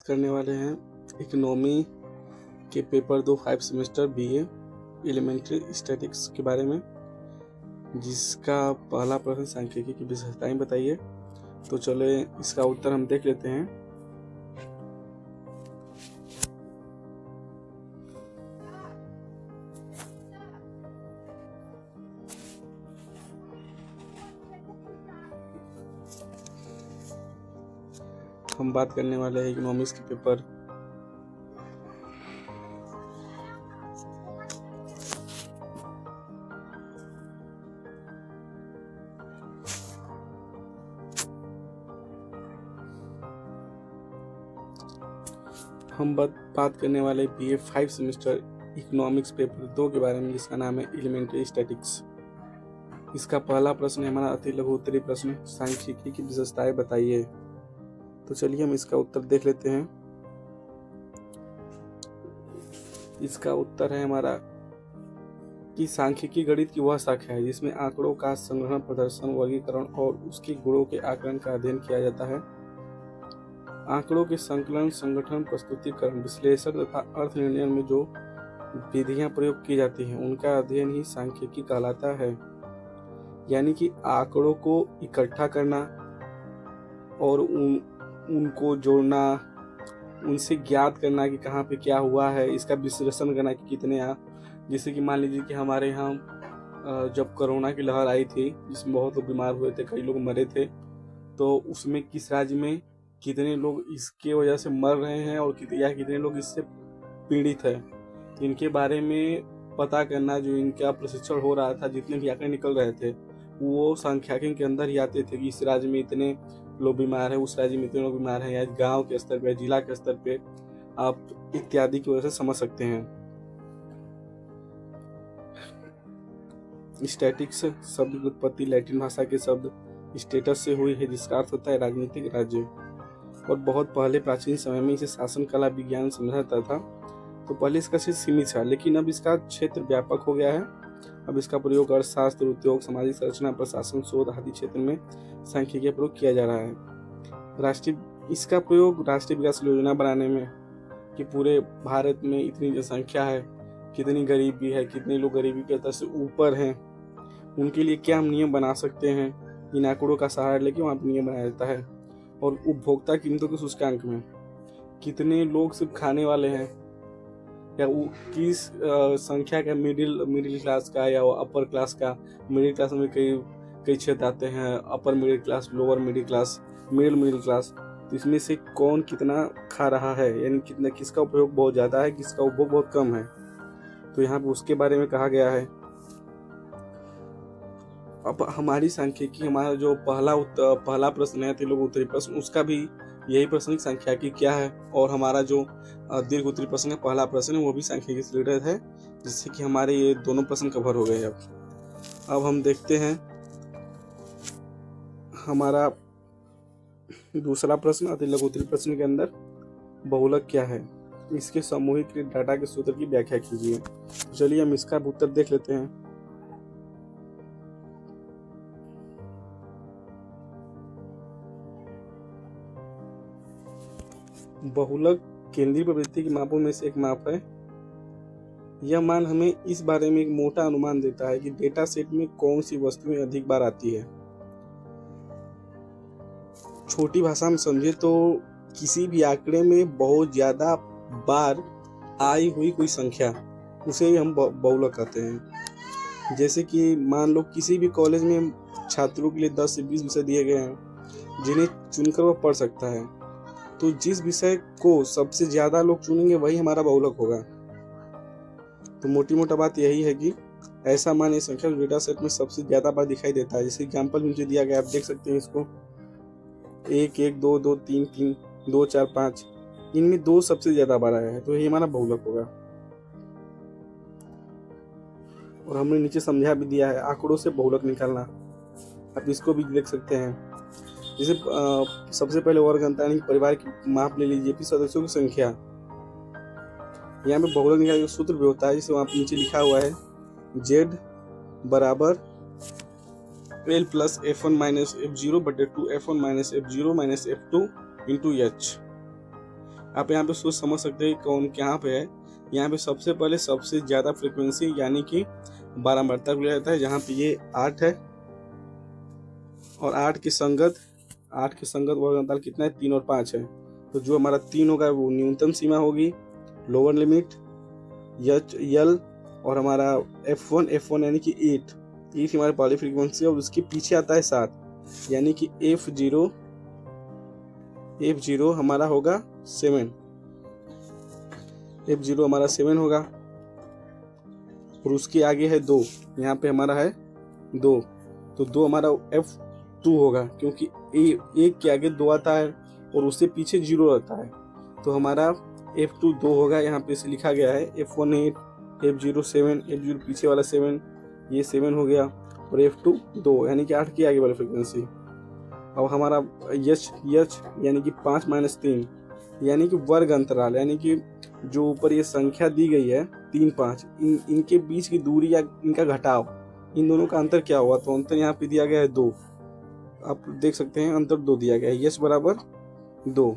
करने वाले हैं इकोनॉमी के paper 2 5 semester BA elementary statics के बारे में, जिसका पहला प्रश्न सांख्यिकी की विशेषताएं बताइए। तो चले इसका उत्तर हम देख लेते हैं। हम बात करने वाले हैं इकोनॉमिक्स के पेपर बात करने वाले बीए 5 सेमेस्टर इकोनॉमिक्स पेपर 2 के बारे में, जिसका नाम है एलिमेंट्री स्टैटिक्स। इसका पहला प्रश्न है हमारा अति लघु उत्तरीय प्रश्न, सांख्यिकी की विशेषताएं बताइए। तो चलिए हम इसका उत्तर देख लेते हैं। इसका उत्तर है हमारा कि सांख्यिकी गणित की वह शाखा है जिसमें आंकड़ों का संग्रहण, प्रदर्शन, वर्गीकरण और उसके गुणों के आकलन का अध्ययन किया जाता है। आंकड़ों के संकलन, संगठन, प्रस्तुतिकरण, विश्लेषण तथा अर्थ निर्णय में जो विधियां प्रयोग की जाती हैं उनका अध्ययन ही सांख्यिकी कहलाता है। यानी कि आंकड़ों को इकट्ठा करना और उनको जोड़ना, उनसे ज्ञात करना कि कहाँ पे क्या हुआ है, इसका विश्लेषण करना कि कितने जैसे कि मान लीजिए कि हमारे यहाँ जब कोरोना की लहर आई थी जिसमें बहुत लोग बीमार हुए थे, कई लोग मरे थे, तो उसमें किस राज्य में कितने लोग इसके वजह से मर रहे हैं और कितने लोग इससे पीड़ित है, इनके बारे में पता करना। जो इनका प्रशिक्षण हो रहा था, जितने भी आंकड़े निकल रहे थे वो सांख्यिकी के अंदर ही आते थे कि इस राज्य में इतने लोग बीमार है, उस राज्य में इतने लोग बीमार हैं, या गांव के स्तर पे, जिला के स्तर पे, आप इत्यादि की वजह से समझ सकते हैं। स्टैटिक्स शब्द की उत्पत्ति लैटिन भाषा के शब्द स्टेटस से हुई है, जिसका अर्थ होता है राजनीतिक राज्य। और बहुत पहले प्राचीन समय में इसे शासन कला विज्ञान समझा जाता था। तो पहले इसका क्षेत्र सीमित था, लेकिन अब इसका क्षेत्र व्यापक हो गया है। अब इसका प्रयोग अर्थशास्त्र, उद्योग, सामाजिक संरचना, प्रशासन, शोध आदि क्षेत्र में सांख्यिकी का प्रयोग किया जा रहा है। इसका प्रयोग राष्ट्रीय विकास योजना बनाने में कि पूरे भारत में इतनी जनसंख्या है, कितनी गरीबी है, कितने लोग गरीबी के स्तर से ऊपर हैं, उनके लिए क्या हम नियम बना सकते हैं, इन आंकड़ों का सहारा लेके वहाँ पर नियम बनाया जाता है। और उपभोक्ता कीमतों के सूचकांक में कितने लोग सिर्फ खाने वाले हैं, या वो किस संख्या का मिडिल क्लास का या अपर क्लास का। मिडिल क्लास में कई क्षेत्र आते हैं, upper middle class, lower middle class, middle class. तो इसमें से कौन कितना खा रहा है, यानी कितना, किसका उपयोग बहुत ज़्यादा है, किसका उपभोग बहुत कम है, तो यहाँ पे उसके बारे में कहा गया है। अब हमारी सांख्यिकी, हमारा जो पहला प्रश्न है लघु उत्तरीय प्रश्न, उसका भी यही प्रश्न सांख्यिकी क्या है। और हमारा जो दीर्घ उत्तरीय प्रश्न है पहला प्रश्न है, वो भी सांख्यिकी से रिलेटेड है, जिससे कि हमारे ये दोनों प्रश्न कवर हो गए। अब हम देखते हैं हमारा दूसरा प्रश्न, अति लघु उत्तरीय प्रश्न के अंदर बहुलक क्या है, इसके सामूहिक डाटा के सूत्र की व्याख्या कीजिए। तो चलिए हम इसका उत्तर देख लेते हैं। बहुलक केंद्रीय प्रवृत्ति के मापों में से एक माप है। यह मान हमें इस बारे में एक मोटा अनुमान देता है कि डेटा सेट में कौन सी वस्तुएं अधिक बार आती है। छोटी भाषा में समझे तो किसी भी आंकड़े में बहुत ज्यादा बार आई हुई कोई संख्या, उसे ही हम बहुलक कहते हैं। जैसे कि मान लो किसी भी कॉलेज में छात्रों के लिए 10 से 20 विषय दिए गए हैं जिन्हें चुनकर वह पढ़ सकता है, तो जिस विषय को सबसे ज्यादा लोग चुनेंगे वही हमारा बहुलक होगा। तो मोटी मोटा बात यही है कि ऐसा मान ये संख्या डेटा सेट में सबसे ज्यादा बार दिखाई देता है। जैसे एग्जाम्पल मुझे दिया गया, आप देख सकते हैं इसको, 1 1 2 2 3 3 2 4 5, इनमें 2 सबसे ज्यादा बार आया है, तो यही हमारा बहुलक होगा। और हमने नीचे समझा भी दिया है आंकड़ों से बहुलक निकालना, आप इसको भी देख सकते हैं। जैसे सबसे पहले वर्ग अंतर परिवार की माप ले लीजिए, फिर सदस्यों की संख्या। यहाँ पे बहुलक निकालने का सूत्र भी होता है, जिसे वहाँ नीचे लिखा हुआ है, Z बराबर L plus F1 minus F0 बटे 2 F1 minus F0 minus F2 into H। आप यहाँ पे सोच समझ सकते हैं कौन कहाँ पे है। यहाँ पे सबसे पहले सबसे ज़्यादा फ्रिक्वेंसी यानी कि बारंबारता को लिया जाता है, जहाँ पे ये 8 है और 8 की संगत वर्ग अंतराल कितना है, 3 और 5 है। तो जो हमारा 3 होगा वो न्यूनतम सीमा होगी, लोअर लिमिट एच यल, और हमारा F1 यानी कि 8 हमारी पहली फ्रीक्वेंसी है, और उसके पीछे आता है 7 यानी कि F0 हमारा होगा 7, F0 हमारा 7 होगा, और उसके आगे है 2, यहाँ पे हमारा है 2, तो 2 हमारा F2 होगा, क्योंकि एक के आगे 2 आता है और उससे पीछे 0 रहता है, तो हमारा F2 2 होगा। यहाँ पे इसे लिखा गया है F1 8, F0 7, F0 पीछे वाला 7, ये 7 हो गया, और F2 2 यानी कि 8 की आगे वाली फ्रिक्वेंसी। अब हमारा यच यानी कि 5-3 यानी कि वर्ग अंतराल, यानी कि जो ऊपर ये संख्या दी गई है 3-5, इनके बीच की दूरी या इनका घटाव, इन दोनों का अंतर क्या हुआ, तो अंतर यहाँ पे दिया गया है 2। आप देख सकते हैं अंतर 2 दिया गया है, यच बराबर 2।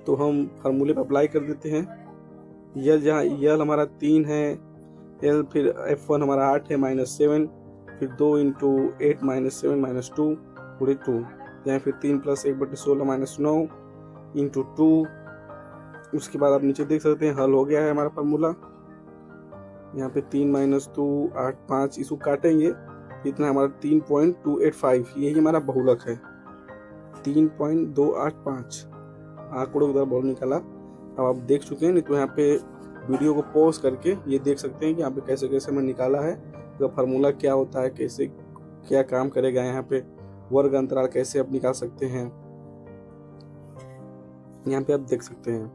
तो हम फार्मूले पर अप्लाई कर देते हैं। यल जहाँ यल हमारा 3 है, एल फिर F1 हमारा 8 है -7, फिर 2 इंटू 8 -7 -2 पूरे 2, यहाँ फिर 3 + 1/16 -9 इंटू 2। उसके बाद आप नीचे देख सकते हैं हल हो गया है हमारा फार्मूला। यहाँ पे 3 - 2 8 5, इसको काटेंगे इतना हमारा 3.285, यही हमारा बहुलक है 3.285। आंकड़ों की तरह बहुत निकाला। अब आप देख चुके हैं, नहीं तो यहाँ पे वीडियो को पॉज करके ये देख सकते हैं कि यहाँ पे कैसे कैसे मैंने निकाला है, तो फार्मूला क्या होता है, कैसे क्या काम करेगा, यहाँ पे वर्ग अंतराल कैसे आप निकाल सकते हैं, यहाँ पे आप देख सकते हैं।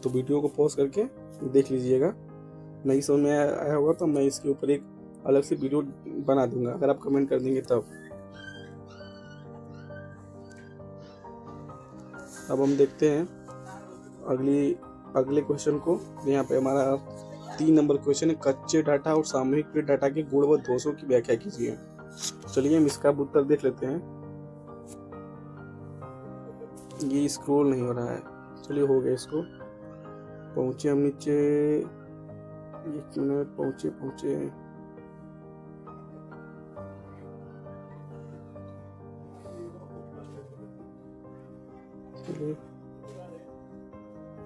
तो वीडियो को पॉज करके देख लीजिएगा, नहीं समझ में आया होगा तो मैं इसके ऊपर एक अलग से वीडियो बना दूंगा, अगर आप कमेंट कर देंगे तब। अब हम देखते हैं अगले क्वेश्चन को। यहाँ पे हमारा 3 नंबर क्वेश्चन है, कच्चे डाटा और सामूहिक डाटा के गुण व दोषों की व्याख्या कीजिए। चलिए हम इसका उत्तर देख लेते हैं। ये स्क्रॉल नहीं हो रहा है, चलिए हो गया, इसको पहुंचे हम नीचे, 1 मिनट, पहुंचे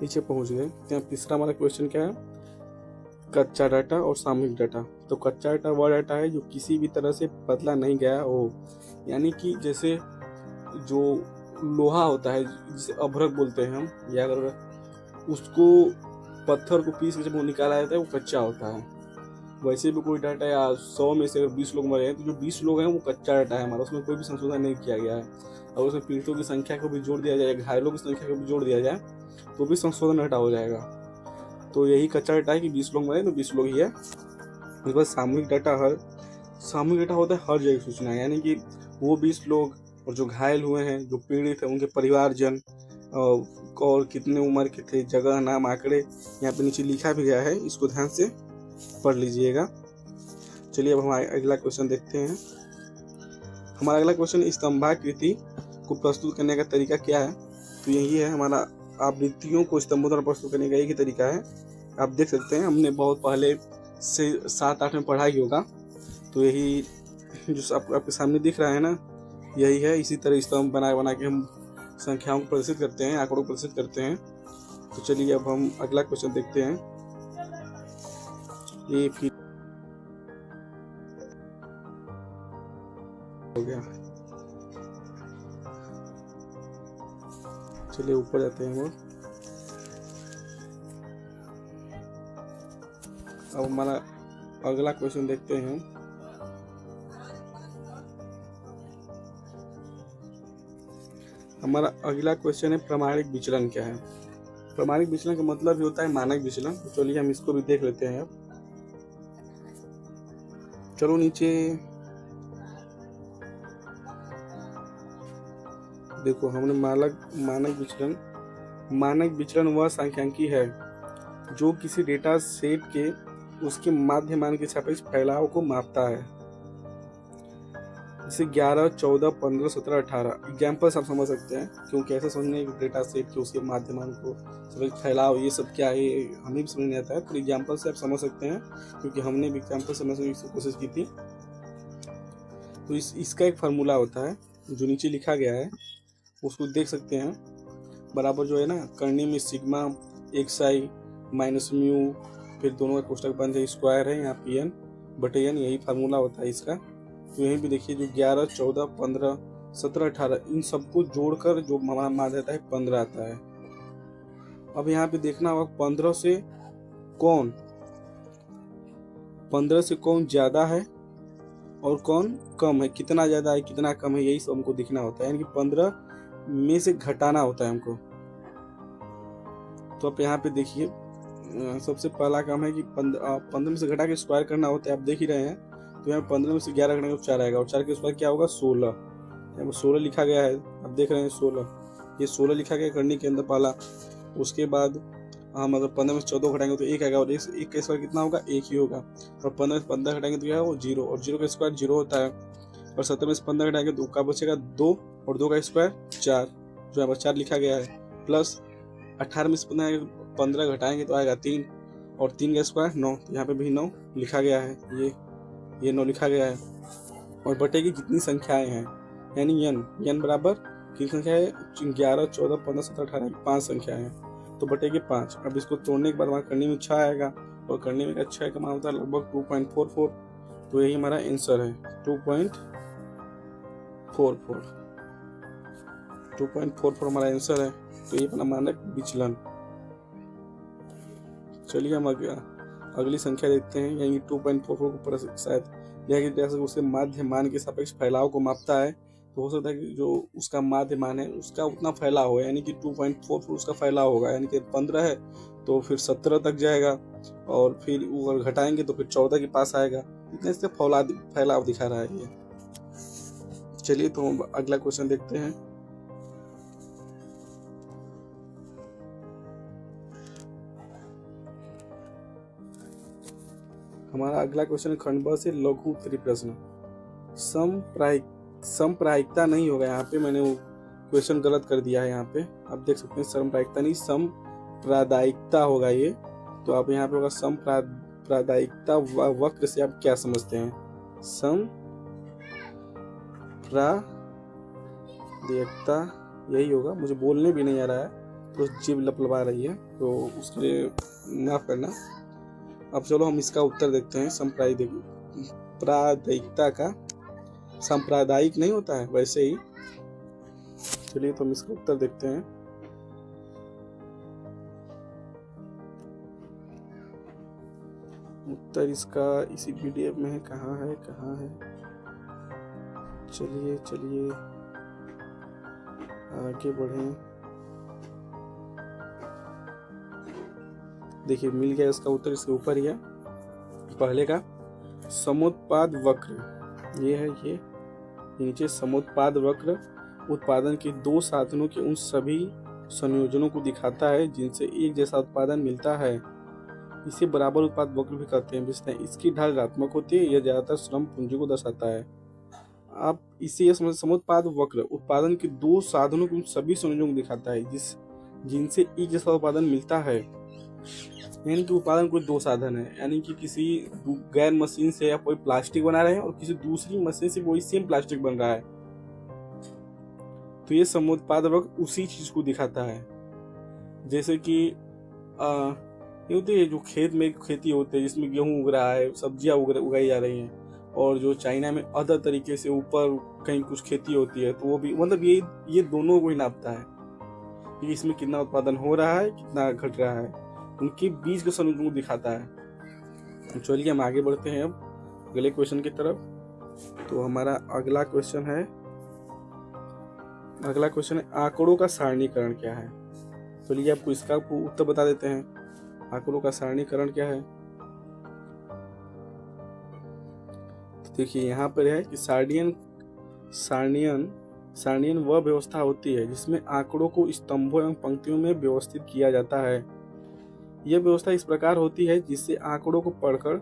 नीचे पहुंच गए। यहाँ तीसरा हमारा क्वेश्चन क्या है, कच्चा डाटा और सामूहिक डाटा। तो कच्चा डाटा वह डाटा है जो किसी भी तरह से बदला नहीं गया हो, यानी कि जैसे जो लोहा होता है जिसे अभ्रक बोलते हैं हम, या अगर उसको पत्थर को पीस के जब वो निकाला जाता है वो कच्चा होता है। वैसे भी कोई डाटा या 100 में से अगर 20 लोग मरे हैं तो जो 20 लोग हैं वो कच्चा डाटा है हमारा, उसमें कोई भी संशोधन नहीं किया गया है। और उसमें पीड़ितों की संख्या को भी जोड़ दिया जाए, घायलों की संख्या को भी जोड़ दिया जाए तो भी संशोधन हटा हो जाएगा। तो यही कच्चा डाटा है कि 20 लोग मरे तो 20 लोग ही है। उसके बाद सामूहिक डाटा होता है हर जगह सूचना, यानी कि वो 20 लोग और जो घायल हुए हैं, जो पीड़ित हैं, उनके परिवारजन और कितने उम्र के थे, जगह, नाम, आंकड़े यहाँ पे नीचे लिखा भी गया है, इसको ध्यान से पढ़ लीजिएगा। चलिए अब हम अगला क्वेश्चन देखते हैं। हमारा अगला क्वेश्चन, स्तंभाकृति को प्रस्तुत करने का तरीका क्या है। तो यही है हमारा, आवृत्तियों को स्तंभों द्वारा प्रस्तुत करने का एक ही तरीका है। आप देख सकते हैं, हमने बहुत पहले से 7-8 में पढ़ा ही होगा। तो यही जो आपके सामने दिख रहा है ना, यही है। इसी तरह स्तंभ बना के हम संख्याओं को प्रदर्शित करते हैं, आंकड़ों को प्रदर्शित करते हैं। तो चलिए अब हम अगला क्वेश्चन देखते हैं। ये फिर हो गया, चलिए ऊपर जाते हैं। वो अब हमारा अगला क्वेश्चन देखते हैं। हमारा अगला क्वेश्चन है, प्रामाणिक विचलन क्या है। प्रामाणिक विचलन का मतलब ही होता है मानक विचलन। तो चलिए हम इसको भी देख लेते हैं। अब चलो नीचे देखो, हमने मानक विचलन वह सांख्यिकी है जो किसी डेटा सेट के उसके माध्य मान के सापेक्ष फैलाव को मापता है। जैसे 11, 14, 15, 17, 18 एग्जाम्पल्स आप समझ सकते हैं, क्योंकि ऐसे समझने डेटा सेट के उसके माध्यमान को सब फैलाव ये सब क्या है हमें भी समझ नहीं आता है, तो एग्जाम्पल से आप समझ सकते हैं, क्योंकि हमने भी एग्जाम्पल समझने की कोशिश की थी। तो इसका एक फार्मूला होता है जो नीचे लिखा गया है, उसको देख सकते हैं। बराबर जो है ना, करनी में सिग्मा एक्स आई माइनस म्यू, फिर दोनों का कोष्टक बंद है, स्क्वायर है यहाँ पी एन बटे एन, यही फार्मूला होता है इसका। तो यहीं भी देखिए जो 11, 14, 15, 17, 18 इन सबको जोड़कर जो मान देता है 15 आता है। अब यहाँ पे देखना होगा 15 से कौन ज्यादा है और कौन कम है, कितना ज्यादा है कितना कम है, यही सब हमको दिखना होता है, यानी कि 15 में से घटाना होता है हमको। तो आप यहाँ पे देखिए सबसे पहला काम है कि 15 में से घटा के स्क्वायर करना होता है, आप देख ही रहे हैं। तो यहाँ 15 में से 11 घटाएंगे तो 4 आएगा, और 4 के स्क्वायर क्या होगा 16। यहाँ पर 16 लिखा गया है, आप देख रहे हैं 16, ये 16 लिखा गया करनी के अंदर पहला। उसके बाद हम अगर 15 में से 14 घटाएंगे तो 1 आएगा, और एक का स्क्वायर कितना होगा 1 ही होगा। और 15 से 15 घटाएंगे तो क्या है वो 0, और 0 का स्क्वायर 0 होता है। और 17 में से 15 घटाएंगे तो क्या बचेगा 2, और 2 का स्क्वायर 4, जो यहाँ पर 4 लिखा गया है। प्लस 18 में से 15 घटाएंगे तो आएगा 3, और 3 का स्क्वायर 9, यहाँ पे भी 9 लिखा गया है, ये 9 लिखा गया है। और बटे की जितनी संख्याएं हैं, यानी n बराबर कितनी संख्या है 11, 14, 15, 17, 18 की 5 संख्या है, तो बटे के 5। अब इसको तोड़ने के बाद हमारा करने में 6 आएगा, और करने में 6 का मान होता है लगभग 2.44, तो यही हमारा आंसर है 2.44 हमारा आंसर है। तो ये अपना मानक विचलन। चलिए हम अगली संख्या देखते हैं, यानी 2.44 को शायद यह उसके माध्य मान के सापेक्ष फैलाव को मापता है, तो हो सकता है कि जो उसका माध्य मान है उसका उतना फैलाव हो, यानी कि 2.44 उसका फैलाव होगा, यानी कि 15 है तो फिर 17 तक जाएगा, और फिर अगर घटाएंगे तो फिर 14 के पास आएगा, इतने से फैलाव दिखा रहा है ये। चलिए तो हम अगला क्वेश्चन देखते हैं। हमारा अगला क्वेश्चन खंड ब से लघु उत्तरी प्रश्न। समप्रायिकता नहीं होगा, यहाँ पे मैंने वो क्वेश्चन गलत कर दिया है, यहाँ पे आप देख सकते हैं समप्रायिकता नहीं समप्रादायिकता होगा ये। तो आप यहाँ पे होगा समप्रादायिकता वक्र से आप क्या समझते हैं, समप्रादायिकता यही होगा, मुझे बोलने भी नहीं आ रहा है तो जीभ लपलपा रही है, तो उसके लिए माफ करना। अब चलो हम इसका उत्तर देखते हैं। सांप्रदायिकता का सांप्रदायिक नहीं होता है वैसे ही। चलिए तो हम इसका उत्तर देखते हैं। उत्तर इसका इसी पीडीएफ में है, कहाँ है। चलिए आगे बढ़ें। देखिए मिल गया इसका उत्तर, इसके ऊपर ही है पहले का समुत्पाद वक्र, ये है ये नीचे समुत्पाद वक्र उत्पादन के दो साधनों के उन सभी संयोजनों को दिखाता है जिनसे एक जैसा उत्पादन मिलता है। इसे बराबर उत्पाद वक्र भी कहते हैं। इसकी ढाल ऋणात्मक होती है, यह ज्यादातर श्रम पूंजी को दर्शाता है। आप इसे यह समझ समुत्पाद वक्र उत्पादन के दो साधनों के उन सभी संयोजनों को दिखाता है जिनसे एक जैसा उत्पादन मिलता है। यानी कि उत्पादन कोई दो साधन है, यानी कि किसी गैर मशीन से आप कोई प्लास्टिक बना रहे हैं और किसी दूसरी मशीन से वही सेम प्लास्टिक बन रहा है, तो ये समुत्पाद वक्र उसी चीज को दिखाता है। जैसे कि ये होती है जो खेत में खेती होती है जिसमें गेहूं उग रहा है, सब्जियां उगाई जा रही हैं, और जो चाइना में अदर तरीके से ऊपर कहीं कुछ खेती होती है, तो वो भी मतलब ये दोनों को ही नापता है कि इसमें कितना उत्पादन हो रहा है कितना घट रहा है, उनके बीच के संयोजन को दिखाता है। चलिए हम आगे बढ़ते हैं अब अगले क्वेश्चन की तरफ। तो हमारा अगला क्वेश्चन है आंकड़ों का सारणीकरण क्या है। चलिए आपको इसका उत्तर बता देते हैं। आंकड़ों का सारणीकरण क्या है, तो देखिए यहाँ पर है कि सारणियन वह व्यवस्था होती है जिसमें आंकड़ों को स्तंभों एवं पंक्तियों में व्यवस्थित किया जाता है। यह व्यवस्था इस प्रकार होती है जिससे आंकड़ों को पढ़कर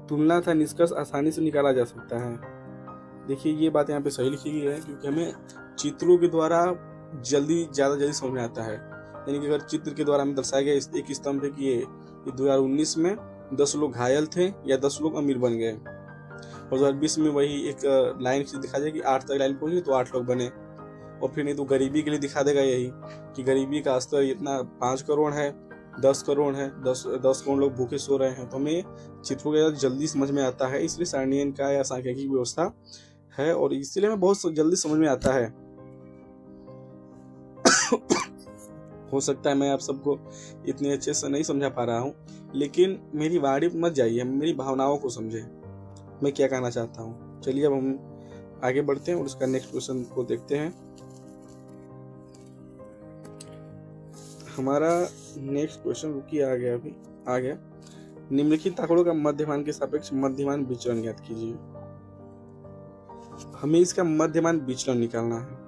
तुलना तथा निष्कर्ष आसानी से निकाला जा सकता है। देखिए ये बात यहाँ पे सही लिखी गई है, क्योंकि हमें चित्रों के द्वारा ज़्यादा जल्दी समझ में आता है। यानी कि अगर चित्र के द्वारा हमें दर्शाया गया एक स्तंभ है कि ये 2019 में 10 लोग घायल थे या 10 लोग अमीर बन गए, और 2020 में वही एक लाइन से दिखा जाए कि 8 तक लाइन पहुंची तो 8 लोग बने। और फिर नहीं तो गरीबी के लिए दिखा देगा यही कि गरीबी का स्तर इतना 5 करोड़ है, 10 करोड़ है, 10 करोड़ लोग भूखे सो रहे हैं। तो हमें चित्रों के जल्दी समझ में आता है, इसलिए सारणियन का या सांख्यिकी व्यवस्था है, और इसलिए हमें बहुत जल्दी समझ में आता है। हो सकता है मैं आप सबको इतने अच्छे से नहीं समझा पा रहा हूँ, लेकिन मेरी वाणी मत जाइए, मेरी भावनाओं को समझे मैं क्या कहना चाहता हूँ। चलिए अब हम आगे बढ़ते हैं और उसका नेक्स्ट क्वेश्चन को देखते हैं। हमारा नेक्स्ट क्वेश्चन रुकिए आ गया। निम्नलिखित आंकड़ों का मध्यमान के सापेक्ष मध्यमान विचलन ज्ञात कीजिए। हमें इसका मध्यमान विचलन निकालना है।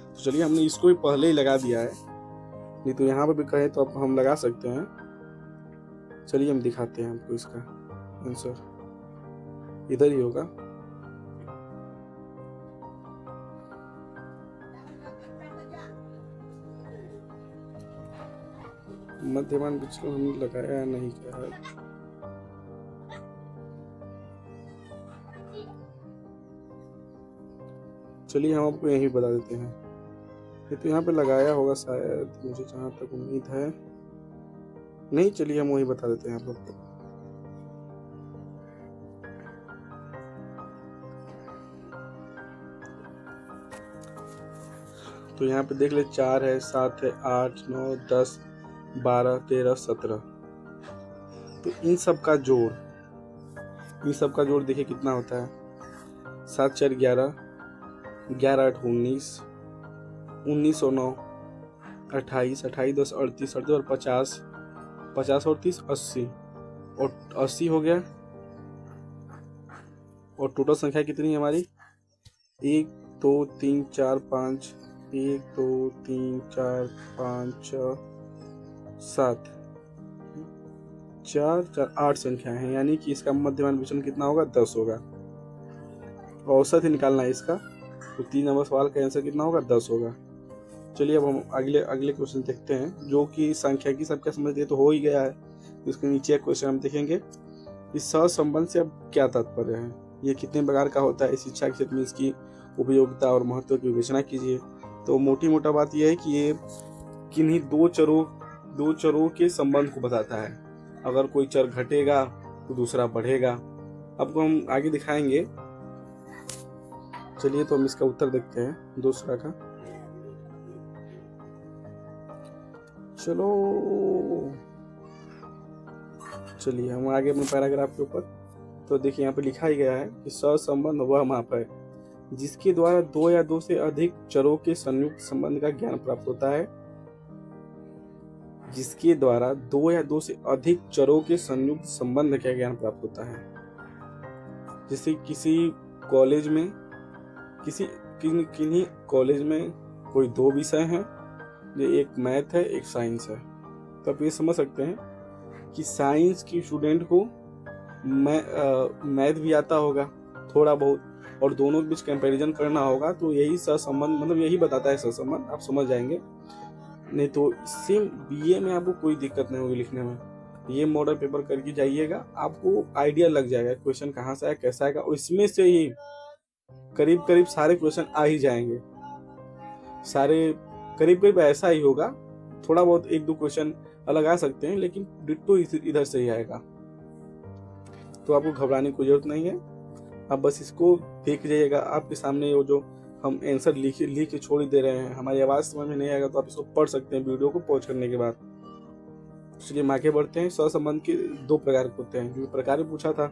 तो चलिए हमने इसको भी पहले ही लगा दिया है, नहीं तो यहाँ पर भी कहे तो अब हम लगा सकते हैं। चलिए हम दिखाते हैं आपको इसका आंसर, इधर ही होगा। मध्यमान विचलन हमने लगाया नहीं क्या है। चलिए हम आपको यही बता देते हैं, ये तो यहाँ पे लगाया होगा शायद, मुझे जहाँ तक उम्मीद है। नहीं, चलिए हम वही बता देते हैं आप लोग को। तो यहाँ पे देख ले, 4 है, 7 है, 8, 9, 10, 12, 13, 17। तो इन सब का जोड़ देखिए कितना होता है। 7 4 11, 11 8 19, 19 और 9 28, 28 10 38, 38 और 50, 50 और 30 80, और 80 हो गया। और टोटल संख्या कितनी है हमारी? 1 2 3 4 5, 1 2 3 4 5 6 7, 4 4 8 संख्याएं हैं, यानी कि इसका मध्यमान विचलन कितना होगा? 10 होगा। औसत ही निकालना है इसका, तो 3 नंबर सवाल का आंसर कितना होगा? 10 होगा। चलिए अब हम अगले क्वेश्चन देखते हैं, जो कि सांख्यिकी सबका समझ तो हो ही गया है। इसके नीचे एक क्वेश्चन हम देखेंगे, इस सहसंबंध से अब क्या तात्पर्य है, ये कितने प्रकार का होता है, शिक्षा के क्षेत्र में इसकी उपयोगिता और महत्व की विवेचना कीजिए। तो मोटा बात यह है कि ये किन्हीं दो चरों के संबंध को बताता है। अगर कोई चर घटेगा तो दूसरा बढ़ेगा। आपको हम आगे दिखाएंगे। चलिए तो हम इसका उत्तर देखते हैं दूसरा का। चलिए हम आगे अपने पैराग्राफ के ऊपर। तो देखिए यहाँ पे लिखा ही गया है कि सहसंबंध वह माप है जिसके द्वारा 2 या 2 से अधिक चरों के संयुक्त संबंध का ज्ञान प्राप्त होता है। जिसके द्वारा 2 या 2 से अधिक चरों के संयुक्त संबंध का ज्ञान प्राप्त होता है। जैसे किसी कॉलेज में किन्हीं कॉलेज में कोई 2 विषय हैं, जो एक मैथ है एक साइंस है। तो आप ये समझ सकते हैं कि साइंस की स्टूडेंट को मैथ भी आता होगा थोड़ा बहुत, और दोनों के बीच कंपैरिजन करना होगा। तो यही सहसंबंध, मतलब यही बताता है सहसंबंध, आप समझ जाएंगे। नहीं तो सेम बीए में आपको कोई दिक्कत नहीं होगी लिखने में। ये मॉडल पेपर करके जाइएगा, आपको आइडिया लग जाएगा क्वेश्चन कहाँ से आया कैसा आएगा, और इसमें से ही करीब सारे क्वेश्चन आ ही जाएंगे। सारे करीब ऐसा ही होगा, थोड़ा बहुत 1-2 क्वेश्चन अलग आ सकते हैं, लेकिन डिट्टो इधर से ही आएगा। तो आपको घबराने की जरूरत नहीं है, आप बस इसको देख जाइएगा। आपके सामने वो जो हम आंसर लिख के छोड़ ही दे रहे हैं, हमारी आवाज़ समझ में नहीं आएगा तो आप इसको पढ़ सकते हैं वीडियो को पॉज करने के बाद। चलिए हम आगे बढ़ते हैं। सहसंबंध के 2 प्रकार होते हैं, जो प्रकार पूछा था,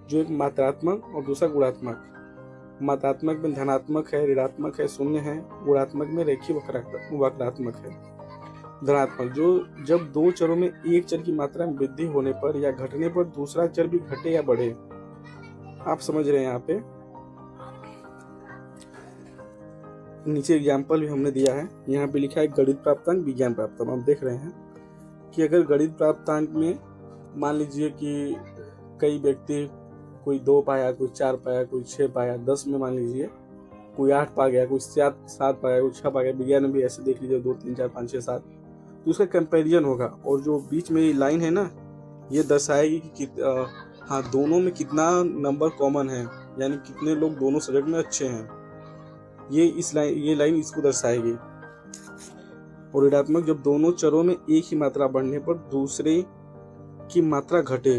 जो एक मात्रात्मक और दूसरा गुणात्मक। मात्रात्मक में धनात्मक है, ऋणात्मक है, शून्य है। गुणात्मक में रेखीय वक्रात्मक है। धनात्मक, जो जब 2 चरों में एक चर की मात्रा में वृद्धि होने पर या घटने पर दूसरा चर भी घटे या बढ़े। आप समझ रहे हैं यहाँ पे नीचे एग्जाम्पल भी हमने दिया है। यहाँ पे लिखा है गणित प्राप्तांक, विज्ञान प्राप्तांक। हम देख रहे हैं कि अगर गणित प्राप्तांक में मान लीजिए कि कई व्यक्ति कोई 2 पाया, कोई 4 पाया, कोई 6 पाया, 10 में मान लीजिए कोई 8 पा गया, कोई 7 पाया, कोई 6 पा गया। विज्ञान में भी ऐसे देख लीजिए 2 3 4 5 6 7, तो उसका कंपेरिजन होगा। और जो बीच में ये लाइन है ना, ये दर्शाएगी कि हाँ दोनों में कितना नंबर कॉमन है, यानी कितने लोग दोनों सब्जेक्ट में अच्छे हैं। ये लाइन इसको दर्शाएगी। और ऋणात्मक जब दोनों चरों में एक ही मात्रा बढ़ने पर दूसरे की मात्रा घटे।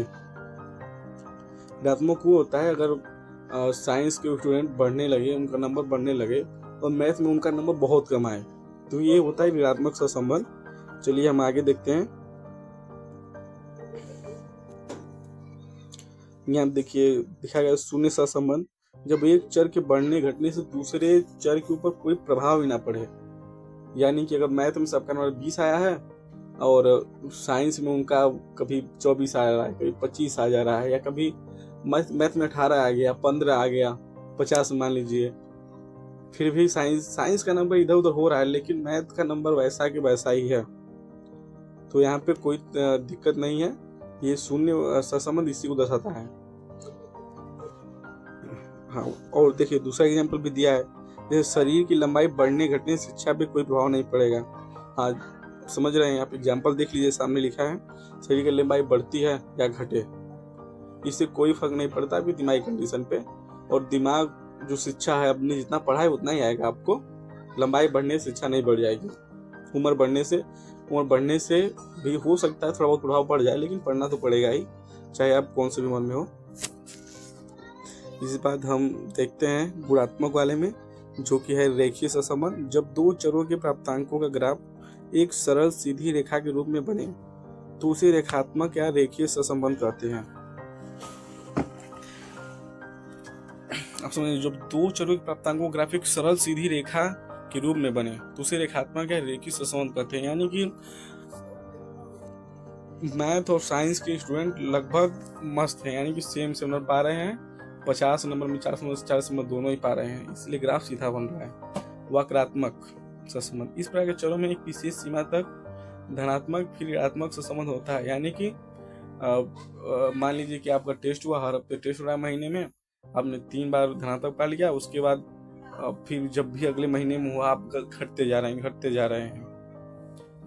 ऋणात्मक वो होता है अगर साइंस के स्टूडेंट बढ़ने लगे, उनका नंबर बढ़ने लगे और मैथ में उनका नंबर बहुत कम आए, तो ये होता है ऋणात्मक सहसंबंध। चलिए हम आगे देखते हैं। यहाँ देखिए दिखा गया शून्य सहसंबंध, जब एक चर के बढ़ने घटने से दूसरे चर के ऊपर कोई प्रभाव ही ना पड़े। यानी कि अगर मैथ में सबका नंबर 20 आया है और साइंस में उनका कभी 24 आ रहा है, कभी 25 आ जा रहा है, या कभी मैथ में 18 आ गया, 15 आ गया, 50 मान लीजिए, फिर भी साइंस का नंबर इधर उधर हो रहा है, लेकिन मैथ का नंबर वैसा कि वैसा ही है, तो यहाँ पे कोई दिक्कत नहीं है। ये शून्य सहसंबंध इसी को दर्शाता है। हाँ, और देखिए दूसरा एग्जाम्पल भी दिया है, जैसे शरीर की लंबाई बढ़ने घटने से शिक्षा पे कोई प्रभाव नहीं पड़ेगा। हाँ समझ रहे हैं, आप एग्जाम्पल देख लीजिए, सामने लिखा है शरीर की लंबाई बढ़ती है या घटे, इससे कोई फर्क नहीं पड़ता अभी दिमागी कंडीशन पे। और दिमाग जो शिक्षा है, अपने जितना पढ़ा है उतना ही आएगा आपको। लंबाई बढ़ने से शिक्षा नहीं बढ़ जाएगी। उम्र बढ़ने से भी हो सकता है थोड़ा बहुत प्रभाव पड़ जाए, लेकिन पढ़ना तो पड़ेगा ही, चाहे आप कौन से भी उम्र में हो। इसी बात हम देखते हैं गुणात्मक वाले में, जो कि है रेखीय सहसंबंध। जब दो चरों के प्राप्तांकों का ग्राफ एक सरल सीधी रेखा के रूप में बने तो उसे रेखात्मक या रेखीय सहसंबंध कहते हैं। आप समझिए, जब दो चरों के प्राप्तांकों का ग्राफ एक सरल सीधी रेखा के रूप में बने तो उसे रेखात्मक या रेखीय सहसंबंध कहते हैं। यानी कि मैथ और साइंस के स्टूडेंट लगभग मस्त हैं, यानी कि सेम नंबर पा रहे हैं, 50 नंबर में 40 नंबर दोनों ही पा रहे हैं, इसलिए ग्राफ सीधा बन रहा है। वक्रात्मक सहसंबंध, इस प्रकार के चरों में एक विशेष सीमा तक धनात्मक फिर ऋणात्मक सहसंबंध होता है। यानी कि मान लीजिए कि आपका टेस्ट हुआ, हर हफ्ते टेस्ट हो रहा है, महीने में आपने 3 बार धनात्मक पा लिया, उसके बाद फिर जब भी अगले महीने में हुआ आप घटते जा रहे हैं।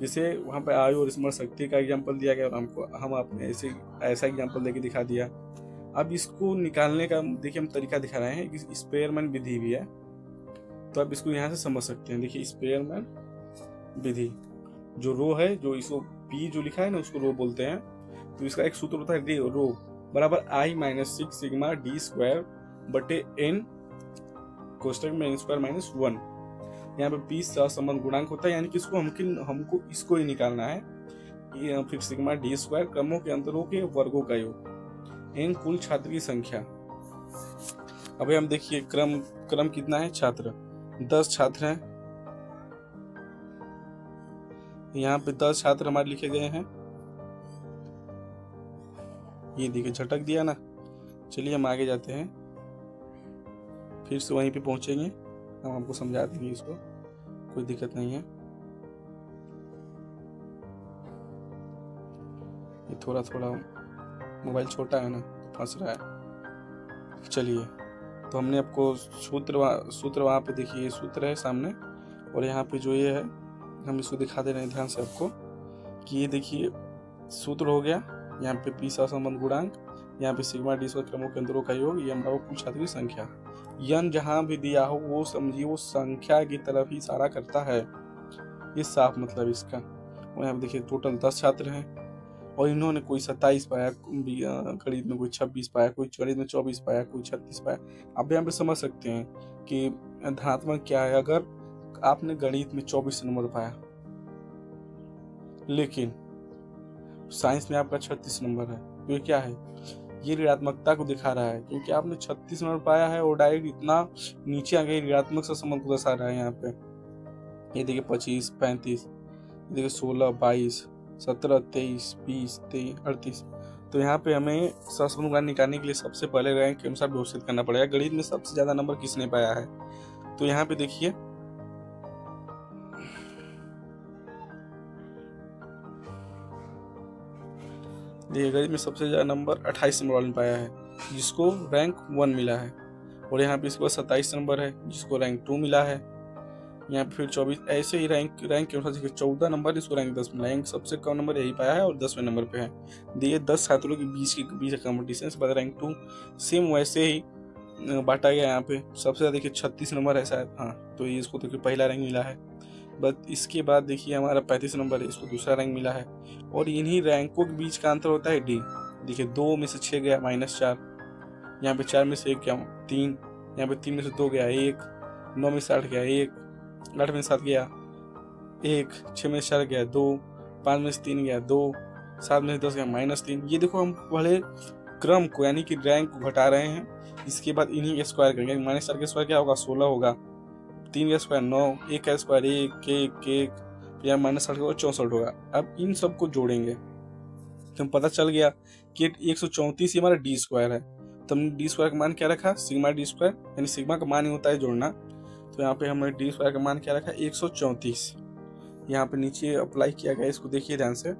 जिसे वहाँ पे आयु और स्मरण शक्ति का एग्जाम्पल दिया गया और हम आपने ऐसा एग्जाम्पल देके दिखा दिया। अब इसको निकालने का देखिए हम तरीका दिखा रहे हैं, कि स्पेयरमैन विधि भी है, तो आप इसको यहाँ से समझ सकते हैं। देखिए स्पेयरमैन विधि, जो रो है, जो इसको पी जो लिखा है ना उसको रो बोलते हैं, तो इसका एक सूत्र होता है रो बराबर I-6 सिग्मा डी स्क्वायर बटे n कोष्टक में n² -1। यहाँ पे पी सहसंबंध गुणांक होता है, यानी कि इसको हमको इसको ही निकालना है। फिर सिग्मा डी स्क्वायर क्रमों के अंतरों के वर्गों का योग, n कुल छात्र की संख्या। अभी हम देखिए क्रम कितना है, छात्र 10 छात्र हैं, यहाँ पे 10 छात्र हमारे लिखे गए हैं। ये देखिए झटक दिया ना। चलिए हम आगे जाते हैं, फिर से वहीं पे पहुंचेंगे, हम आपको समझा देंगे, इसको कोई दिक्कत नहीं है। ये थोड़ा मोबाइल छोटा है ना, फंस रहा है। चलिए, तो हमने आपको सूत्र वहाँ पे देखिए, ये सूत्र है सामने, और यहाँ पे जो ये है हम इसको दिखा दे रहे हैं ध्यान से आपको, कि ये देखिए सूत्र हो गया, यहाँ पे पी सहसंबंध गुणांक, यहाँ पे सिग्मा डी स्क्वायर क्रमों के अंतरों का योग, ये हमारा कुल छात्र की संख्या। यन जहाँ भी दिया हो वो समझिए वो संख्या की तरफ ही इशारा करता है, ये साफ मतलब इसका। और यहाँ पे देखिए टोटल 10 छात्र हैं, और इन्होंने कोई 27 पाया, गणित में कोई 26 पाया, कोई गणित में 24 पाया, कोई 36 पाया। आप यहाँ पे समझ सकते हैं कि धनात्मक क्या है। अगर आपने गणित में 24 नंबर पाया, लेकिन साइंस में आपका 36 नंबर है, तो ये क्या है, ये ऋणात्मकता को दिखा रहा है, क्योंकि आपने 36 नंबर पाया है और डायरेक्ट इतना नीचे आ गए, ऋणात्मक सहसंबंध को दर्शा रहा है। यहाँ पे ये देखिए 25, 35, देखिए 16, 22, 17, 23, 20, 23, 38। तो यहाँ पे हमें सहसंबंध निकालने के लिए सबसे पहले रैंक के अनुसार व्यवस्थित करना पड़ेगा। गणित में सबसे ज्यादा नंबर किसने पाया है, तो यहाँ पे देखिए गणित में सबसे ज्यादा नंबर 28 नंबर वाले ने पाया है। जिसको रैंक 1 मिला है, और यहाँ पे इसके पास 27 नंबर है जिसको रैंक 2 मिला है। यहाँ पे फिर 24, ऐसे ही रैंक के अनुसार देखिए 14 नंबर इसको रैंक 10 मिला है, सबसे कम नंबर यही पाया है और 10वें नंबर पे है। दिए 10 छात्रों के बीच कंपटीशन से बाद रैंक 2 सेम वैसे ही बांटा गया। यहाँ पे सबसे ज़्यादा देखिए 36 नंबर है शायद, हाँ, तो ये इसको देखिए पहला रैंक मिला है। बट इसके बाद देखिए हमारा 35 नंबर है, इसको दूसरा रैंक मिला है। और इन्हीं रैंकों के बीच का अंतर होता है डी। देखिए 2 में से 6 गया -4, यहाँ पे 4 में से 1 गया 3, यहाँ पे 3 में से 2 गया 1, 9 में से 8 गया 1, 8 में से 7 गया 1, 6 में से 4 गया 2, 5 में से 3 गया 2, 7 में से 10 गया -3। ये देखो हम पहले क्रम को यानी कि रैंक को घटा रहे हैं, इसके बाद इन्हीं के स्क्वायर करेंगे। -4 का स्क्वायर क्या होगा 16 होगा, 3 का स्क्वायर 9, 1 का स्क्वायर 1 1 1, या -8 का 64 होगा। अब इन सब को जोड़ेंगे तो पता चल गया कि 134 हमारा डी स्क्वायर है। तो हमने डी स्क्वायर का मान क्या रखा, सिग्मा डी स्क्वायर, यानी सिग्मा का मान ही होता है जोड़ना। तो यहाँ पे हमने डी स्क्वायर का मान क्या रखा 134। यहाँ पे नीचे अप्लाई किया गया, इसको देखिए ध्यान से।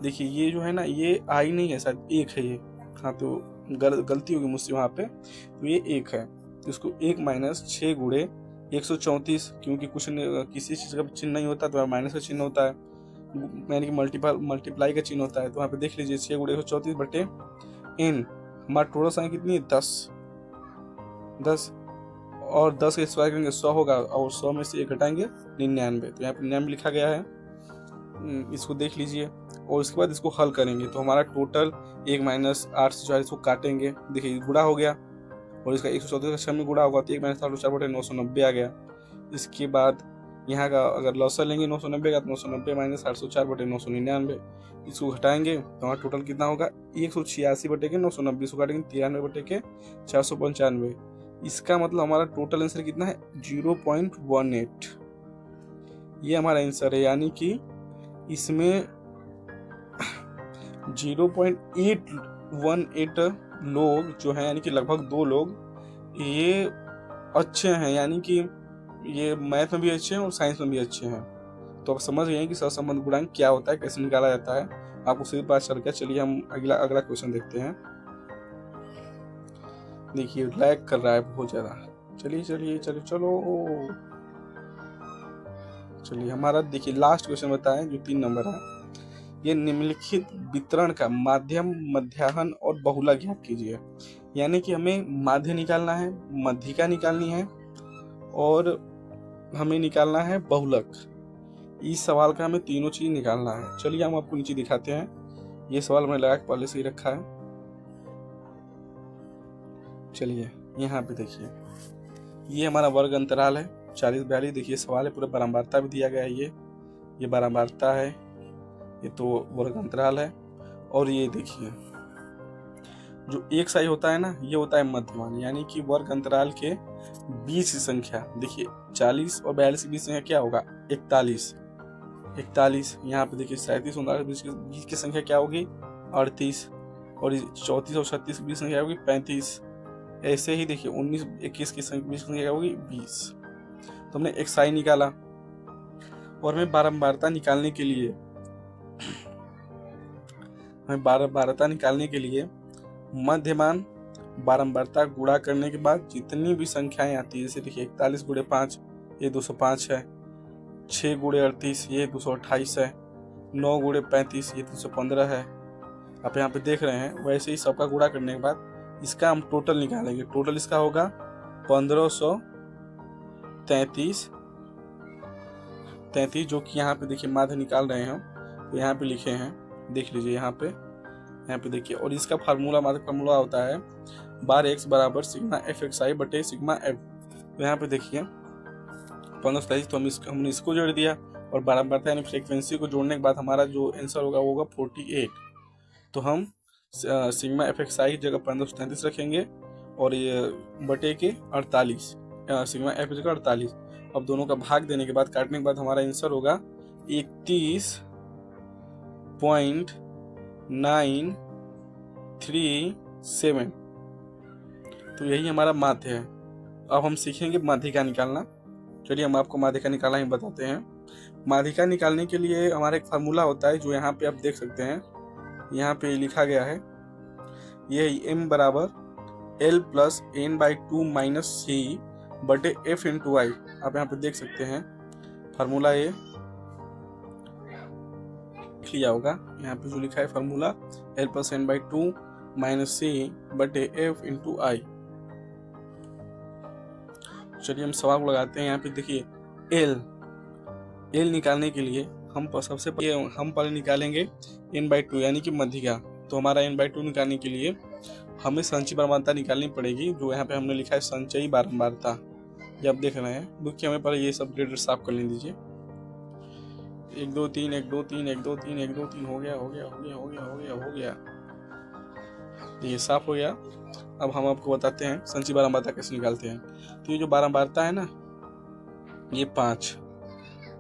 देखिए ये जो है ना ये आई नहीं है, शायद 1 है ये, हाँ तो गलती होगी मुझसे वहाँ पे, तो ये 1 है। तो इसको 1 - 6 गुणे 134, क्योंकि कुछ किसी चीज़ का चिन्ह नहीं होता तो माइनस का चिन्ह होता है, यानी कि मल्टीप्लाई का चिन्ह होता है। तो वहाँ पे देख लीजिए 6 गुणे 134 बटे n, हमारा टोटल संख्या कितनी है 10, और 10 का स्क्वायर करेंगे 100 होगा, और 100 में से 1 घटाएंगे 99। तो यहाँ पे 99 लिखा गया है, इसको देख लीजिए। और इसके बाद इसको हल करेंगे तो हमारा टोटल 1 - 8 से 4 को काटेंगे, देखिए गुणा हो गया, और इसका 134 का 6 में गुणा होगा तो 1 - 8 × 4 बटे 990 आ गया। इसके बाद यहाँ का अगर लॉसर लेंगे 990 का, तो 990 - 804 बटे 999, इसको घटाएंगे तो हमारा टोटल कितना होगा 186 बटे के 990, इसको काटेंगे 93 बटे के 495। इसका मतलब हमारा टोटल आंसर कितना है 0.18। ये हमारा आंसर है, यानी कि इसमें 0.818 लोग जो हैं, यानी कि लगभग 2 लोग ये अच्छे हैं, यानी कि ये मैथ में भी अच्छे हैं और साइंस में भी अच्छे हैं। तो आप समझ गए हैं कि सहसंबंध गुणांक क्या होता है, कैसे निकाला जाता है, आपको सीधे पता चल गया। चलिए हम अगला क्वेश्चन देखते हैं। देखिए लैग कर रहा है बहुत ज़्यादा, चलिए हमारा देखिए लास्ट क्वेश्चन बताएं जो 3 नंबर है। ये निम्नलिखित वितरण का माध्यम, मध्याह्न और बहुलक ज्ञात कीजिए। यानी कि हमें माध्य निकालना है, मध्यिका निकालनी है, और हमें निकालना है बहुलक। इस सवाल का हमें तीनों चीज निकालना है। चलिए हम आपको नीचे दिखाते हैं। ये सवाल मैंने लगा पहले से ही रखा है। चलिए यहाँ पे देखिए, ये हमारा वर्ग अंतराल है 40 42। देखिए सवाल है, पूरा बारंबारता भी दिया गया है। ये बारंबारता है, ये तो वर्ग अंतराल है। और ये देखिए जो एक साई होता है ना, ये होता है मध्यमान, यानी कि वर्ग अंतराल के बीच की संख्या। देखिए 40 और 42 के बीच संख्या क्या होगा 41। यहाँ पे देखिए 37 और 39 के बीच की संख्या क्या होगी 38, और 34 और 36 के बीच संख्या होगी 35। ऐसे ही देखिए 19 21 के बीच संख्या क्या होगी 20। तो हमने एक साई निकाला, और हमें बारंबारता निकालने के लिए मध्यमान बारंबारता गुणा करने के बाद जितनी भी संख्याएं आती है, जैसे देखिए 41 × 5 ये 205 है, 6 × 38 ये 228 है, 9 × 35 ये 215 है। आप यहाँ पे देख रहे हैं। वैसे ही सबका गुणा करने के बाद इसका हम टोटल निकालेंगे। टोटल इसका होगा 1533, जो कि यहाँ पे देखिए माध्य निकाल रहे हैं हम, तो यहाँ पे लिखे हैं, देख लीजिए यहाँ पे देखिए। और इसका फार्मूला होता है बार x बराबर सिग्मा fxi बटे सिग्मा f। तो यहाँ पे देखिए 1533, तो हमने इसको जोड़ दिया, और बारंबारता यानी फ्रीक्वेंसी को जोड़ने के बाद हमारा जो आंसर होगा वो होगा 48। तो हम सिग्मा fxi की जगह 1533 रखेंगे, और ये बटे के 48, सिग्मा f की जगह 48। अब दोनों का भाग देने के बाद, काटने के बाद हमारा आंसर होगा 31.937। तो यही हमारा माध्य है। अब हम सीखेंगे माध्यिका निकालना। चलिए हम आपको माध्यिका निकालना ही बताते हैं। माध्यिका निकालने के लिए हमारा एक फार्मूला होता है, जो यहाँ पे आप देख सकते हैं, यहाँ पे लिखा गया है। ये m बराबर L plus N by two minus C बटे एफ इंटू आई। आप यहाँ पे देख सकते हैं फार्मूला ये लिख लिया होगा। यहाँ पे जो लिखा है formula L plus N by two minus C बटे एफ इंटू आई। चलिए हम सवाल लगाते हैं। यहाँ पे देखिए एल निकालने के लिए हम सबसे पहले हम निकालेंगे n बाई टू यानी कि मध्यिका। तो हमारा n बाई टू निकालने के लिए हमें संचयी बारंबारता निकालनी पड़ेगी, जो यहाँ पे हमने लिखा है संचयी बारंबारता। ये आप देख रहे हैं। देखिए हमें पहले ये सब ग्रेड साफ कर लेने दीजिए। 1 2 3 1 2 3 1 2 3 1 2 3 हो गया। ये साफ हो गया। अब हम आपको बताते हैं संचयी बारंबारता कैसे निकालते हैं। तो ये जो बारंबारता है ना, ये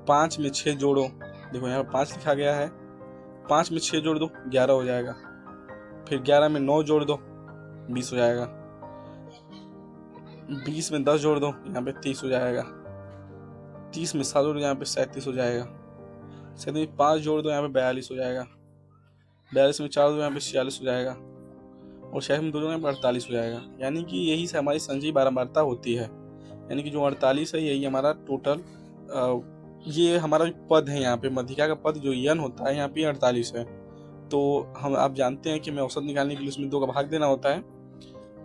5 में 6 जोड़ो। देखो यहाँ 5 लिखा गया है, 5 में 6 जोड़ दो 11 हो जाएगा। फिर 11 में 9 जोड़ दो 20 हो जाएगा। 20 में 10 जोड़ दो यहाँ पे 30 हो जाएगा। 30 में 7 जोड़ दो यहाँ पे 37 हो जाएगा। 37 में 5 जोड़ दो यहाँ पे 42 हो जाएगा। 42 में 4 दो यहाँ पे 46 हो जाएगा। और 46 में 2 जोड़ यहाँ पे 48 हो जाएगा। यानी कि यही से हमारी संचयी बारंबारता होती है। यानी कि जो 48 है यही हमारा टोटल ये हमारा पद है। यहाँ पे मध्यिका का पद जो n होता है यहाँ पे 48 है। तो हम आप जानते हैं कि हमें औसत निकालने के लिए उसमें 2 का भाग देना होता है।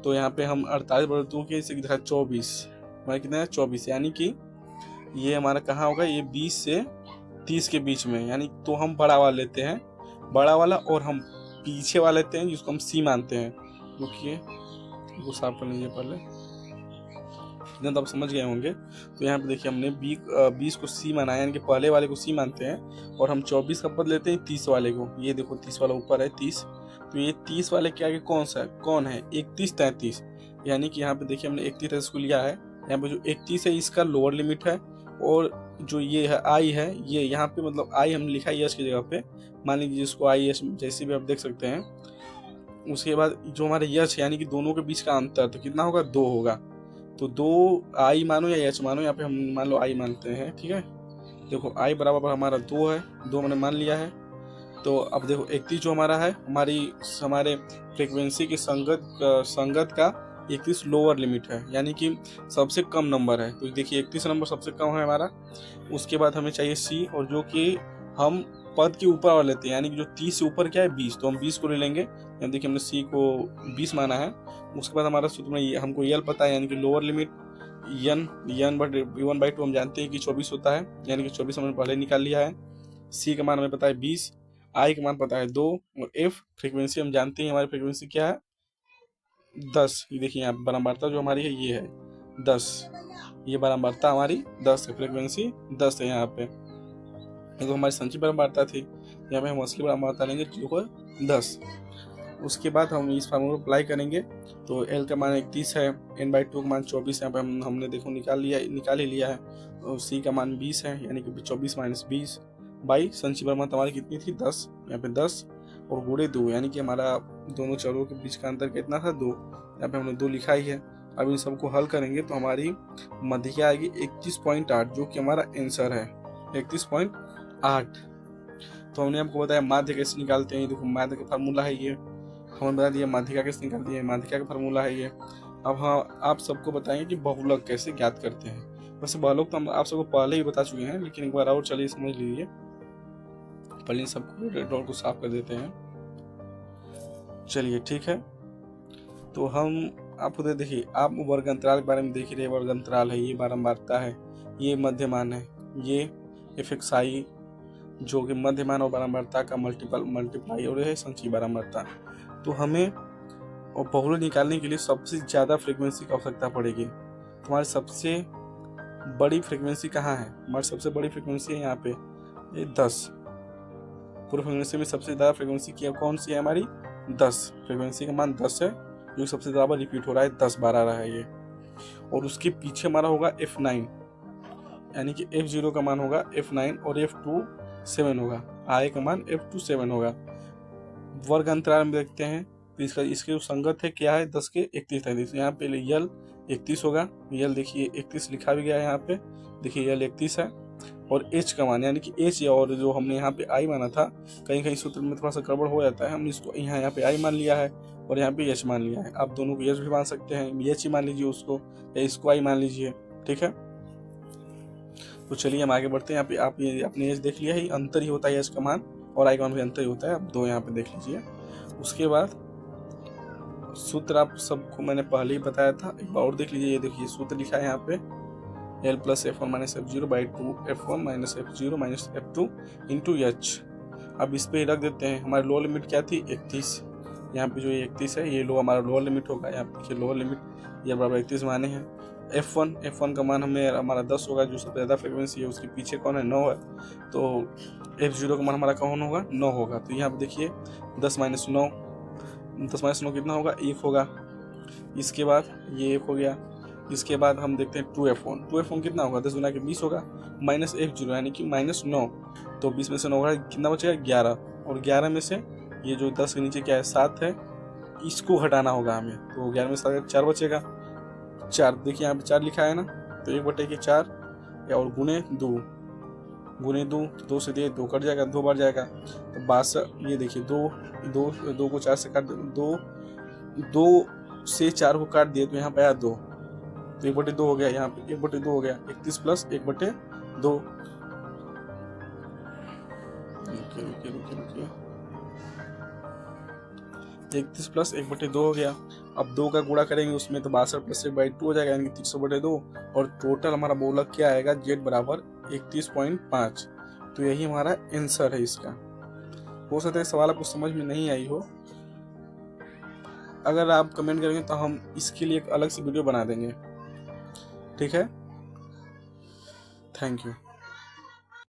तो यहाँ पे हम 48 बटे 2 के इसे दिखा 24, हमारा कितना है 24। यानी कि ये हमारा कहाँ होगा, ये 20 से 30 के बीच में। यानी तो हम बड़ा वाला लेते हैं, बड़ा वाला, और हम पीछे वाला लेते हैं जिसको हम सी मानते हैं। रुकिए वो साफ कर लीजिए पहले, इतना तो आप समझ गए होंगे। तो यहाँ पे देखिए हमने 20 को सी माना है, यानी कि पहले वाले को सी मानते हैं, और हम 24 का पद लेते हैं 30 वाले को। ये देखो 30 वाला ऊपर है 30। तो ये 30 वाले के आगे कौन है 31 33। यानी कि यहाँ पे देखिए हमने 31 को लिया है। यहाँ पे जो 31 है इसका लोअर लिमिट है, और जो ये है आई है, ये यहाँ पे मतलब आई हमने लिखा है यश की जगह पे, मान लीजिए जिसको आई यश जैसे भी आप देख सकते हैं। उसके बाद जो हमारे यश यानी कि दोनों के बीच का अंतर तो कितना होगा 2 होगा। तो 2 आई मानो या एच मानो, यहाँ पे हम मान लो आई मानते हैं, ठीक है। देखो आई बराबर हमारा 2 है, 2 मैंने मान लिया है। तो अब देखो 31 जो हमारा है हमारे फ्रीक्वेंसी की संगत का 31 लोअर लिमिट है, यानी कि सबसे कम नंबर है। तो देखिए 31 नंबर सबसे कम है हमारा। उसके बाद हमें चाहिए सी, और जो कि हम पद के ऊपर वाले लेते हैं, यानी कि जो 30 से ऊपर क्या है 20, तो हम 20 को ले लेंगे। यानी देखिए हमने सी को 20 माना है। उसके बाद हमारा सूत्र में हमको यल पता है, यानी कि लोअर लिमिट यन बट 1/2 हम जानते हैं कि 24 होता है, यानी कि 24 हमने पहले निकाल लिया है। सी का मान हमें पता है 20, आई का मान पता है 2, और एफ फ्रीक्वेंसी हम जानते हैं हमारी फ्रीक्वेंसी क्या है 10। ये देखिए यहाँ बारंबारता जो हमारी है ये है 10। ये बारंबारता हमारी 10 है, फ्रीक्वेंसी 10 है। यहाँ पे तो हमारी संचयी बारंबारता थी, यहाँ पे हम असली बारंबारता लेंगे जो है 10। उसके बाद हम इस फार्मूला को अप्लाई करेंगे। तो एल का मान 31 है, n/2 का मान 24 यहाँ पे हमने देखो निकाल ही लिया है। और सी का मान 20 है, यानी कि 24 माइनस 20 बाई संचयी बारंबारता हमारी कितनी थी 10। यहाँ पे 10 और गुणे 2, यानी कि हमारा दोनों चरों के बीच का अंतर कितना था 2। यहाँ पे हमने 2 लिखा ही है। अब इन सबको हल करेंगे तो हमारी मध्यिका आएगी 31.8, जो कि हमारा आंसर है 31.8। तो हमने आपको बताया माध्य कैसे निकालते हैं। देखो माध्य का फार्मूला है ये, हमें बता दिया माध्यिका कैसे निकालती है, माध्यिका का फार्मूला है ये। अब हाँ आप सबको बताएंगे कि बहुलक कैसे ज्ञात करते हैं। वैसे बहुलक तो हम आप सबको पहले ही बता चुके हैं, लेकिन एक बार और चलिए समझ लीजिए। पहले सबको रेड को साफ कर देते हैं। चलिए ठीक है। तो हम आपको देखिए आप वर्ग अंतराल के बारे में देख रहे हैं। वर्ग अंतराल है, ये बारंबारता है, ये मध्यमान है, ये एफएक्सआई जो कि मध्यमान और बारंबारता का मल्टीप्लाई और है संचयी बारंबारता। तो हमें और बहुलक निकालने के लिए सबसे ज़्यादा फ्रीक्वेंसी की आवश्यकता पड़ेगी। तो हमारी सबसे बड़ी फ्रीक्वेंसी कहाँ है, हमारी सबसे बड़ी फ्रीक्वेंसी है यहाँ पे ये 10। पूरी फ्रीक्वेंसी में सबसे ज़्यादा फ्रीक्वेंसी क्या कौन सी है हमारी 10। फ्रीक्वेंसी का मान 10 है, जो सबसे ज़्यादा रिपीट हो रहा है 10-12 रहा है ये। और उसके पीछे हमारा होगा F9, यानी कि F0 का मान होगा F9 और F2 7 होगा, I का मान F2 7 होगा। वर्ग अंतराल में देखते हैं तो इसके जो संगत है क्या है 10 के 31 33। यहाँ पे यल 31 होगा, यल देखिए 31 लिखा भी गया है यहाँ पे, देखिए यल 31 है। और एच का मान, यानी कि एच और जो हमने यहाँ पे आई माना था, कहीं कहीं सूत्र में थोड़ा सा गड़बड़ हो जाता है, हमने इसको यहाँ पे आई मान लिया है और यहाँ पे एच मान लिया है। आप दोनों को एच भी मान सकते हैं, एच ही मान लीजिए उसको, या इसको आई मान लीजिए, ठीक है। तो चलिए हम आगे बढ़ते हैं। यहाँ पे आप ये अपने एच देख लिया है, अंतर ही होता है एच का मान और आई का मान भी अंतर ही होता है, आप दो यहाँ पे देख लीजिए। उसके बाद सूत्र आप सबको मैंने पहले ही बताया था, एक बार और देख लीजिए। ये देखिए सूत्र लिखा है यहाँ पे L plus F1 minus F0 by 2 F1 minus F0 minus F2 into H. अब इस पे ही रख देते हैं। हमारी लोअर लिमिट क्या थी 31, यहाँ पे जो ये 31 है ये हमारा लोअर लिमिट होगा। यहाँ पे देखिए लोअर लिमिट ये बराबर 31 माने हैं। F1 का मान हमें हमारा 10 होगा, जो सबसे ज़्यादा फ्रिक्वेंसी है उसके पीछे कौन है 9 है, तो F0 का मान हमारा कौन होगा 9 होगा। तो यहाँ पे देखिए 10 माइनस 9 कितना होगा 1 होगा। इसके बाद ये 1 हो गया। इसके बाद हम देखते हैं 2F1 कितना होगा 10 गुना के 20 होगा, माइनस F0 यानी कि माइनस 9, तो 20 में से 9 होगा कितना बचेगा 11, और 11 में से ये जो 10 के नीचे क्या है 7 है, इसको हटाना होगा हमें, तो 11 में से 4 बचेगा। 4 देखिए यहाँ पे 4 लिखा है ना, तो 1/4 और गुने 2 तो 2 से 2 कट जाएगा, 2 बार जाएगा, तो 62। ये देखिए 2 को 4 से काट 2 से 4 को काट दिए, तो यहाँ पे आया 2, तो 1/2 हो गया। यहाँ पे 1/2 हो गया, 31 प्लस 1/2। रुकिए 31 प्लस 1/2 हो गया। अब 2 का गुणा करेंगे उसमें, तो 62 प्लस 1/2 हो जाएगा, यानी कि 300/2, और टोटल हमारा बहुलक क्या आएगा z बराबर 31.5। तो यही हमारा आंसर है इसका। हो सकता है सवाल आपको समझ में नहीं आई हो, अगर आप कमेंट करेंगे तो हम इसके लिए एक अलग से वीडियो बना देंगे, ठीक है। Thank you.